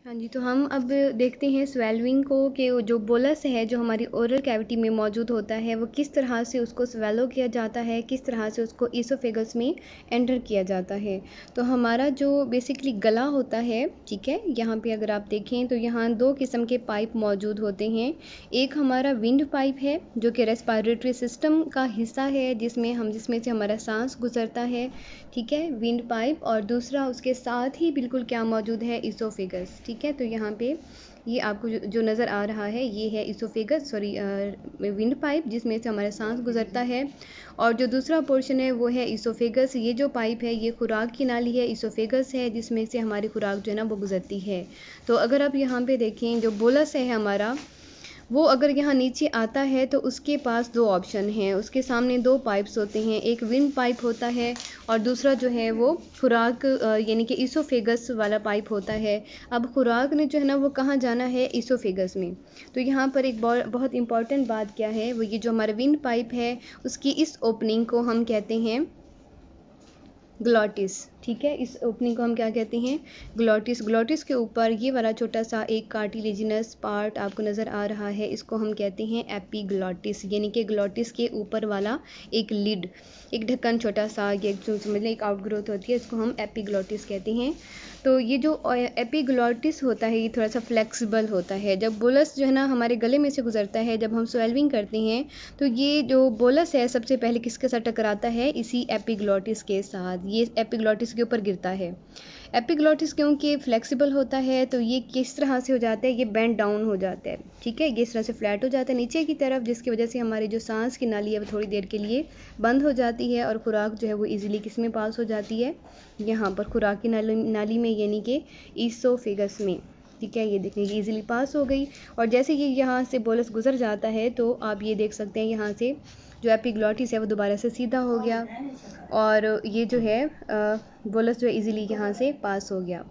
हाँ जी, तो हम अब देखते हैं स्वेलविंग को कि वो जो बोलस है जो हमारी ओरल कैविटी में मौजूद होता है वो किस तरह से उसको स्वेलो किया जाता है, किस तरह से उसको ईसोफेगस में एंटर किया जाता है। तो हमारा जो बेसिकली गला होता है, ठीक है, यहाँ पे अगर आप देखें तो यहाँ दो किस्म के पाइप मौजूद होते हैं। एक हमारा विंड पाइप है जो कि रेस्पिरेटरी सिस्टम का हिस्सा है, जिसमें से हमारा सांस गुजरता है, ठीक है, विंड पाइप। और दूसरा उसके साथ ही बिल्कुल क्या मौजूद है, इसोफेगस, ठीक है। तो यहाँ पे ये आपको जो नज़र आ रहा है ये है इसोफेगस, सॉरी, विंड पाइप जिसमें से हमारा सांस गुजरता है। और जो दूसरा पोर्शन है वो है इसोफेगस। ये जो पाइप है ये खुराक की नाली है, इसोफेगस है जिसमें से हमारी खुराक जो है ना वो गुजरती है। तो अगर आप यहाँ पे देखें जो बोलस है हमारा, वो अगर यहाँ नीचे आता है तो उसके पास दो ऑप्शन हैं, उसके सामने दो पाइप्स होते हैं, एक विंड पाइप होता है और दूसरा जो है वो खुराक यानी कि ईसोफेगस वाला पाइप होता है। अब खुराक ने जो है ना वो कहाँ जाना है, ईसोफेगस में। तो यहाँ पर एक बहुत इंपॉर्टेंट बात क्या है, वो ये जो हमारा विंड पाइप है उसकी इस ओपनिंग को हम कहते हैं ग्लॉटिस, ठीक है। इस ओपनिंग को हम क्या कहते हैं, ग्लॉटिस। ग्लॉटिस के ऊपर ये वाला छोटा सा एक कार्टिलेजिनस पार्ट आपको नज़र आ रहा है, इसको हम कहते हैं एपीग्लॉटिस, यानी कि ग्लॉटिस के ऊपर वाला एक लिड, एक ढक्कन छोटा सा, ये जो समझ लें एक आउटग्रोथ होती है, इसको हम एपीग्लॉटिस कहते हैं। तो ये जो एपीग्लॉटिस होता है ये थोड़ा सा फ्लेक्सिबल होता है। जब बोलस जो है ना हमारे गले में से गुजरता है, जब हम स्वेलविंग करते हैं तो ये जो बोलस है सबसे पहले किसके साथ टकराता है, इसी एपीग्लॉटिस के साथ, ये एपीग्लॉटिस के ऊपर गिरता है। एपीग्लॉटिस क्योंकि फ्लेक्सिबल होता है तो ये किस तरह से हो जाता है, ये बेंड डाउन हो जाता है, ठीक है, ये इस तरह से फ्लैट हो जाता है नीचे की तरफ, जिसकी वजह से हमारी जो सांस की नाली है वो थोड़ी देर के लिए बंद हो जाती है और खुराक जो है वो इजीली किस में पास हो जाती है, यहाँ पर खुराक की नाली में, यानी कि ईसोफेगस में, ठीक है। ये देखिए ये इजीली पास हो गई। और जैसे ये यहाँ से बोलस गुजर जाता है तो आप ये देख सकते हैं यहाँ से जो एपीग्लॉटिस है वो दोबारा से सीधा हो गया और ये जो है बोलस जो है इजीली यहाँ से पास हो गया।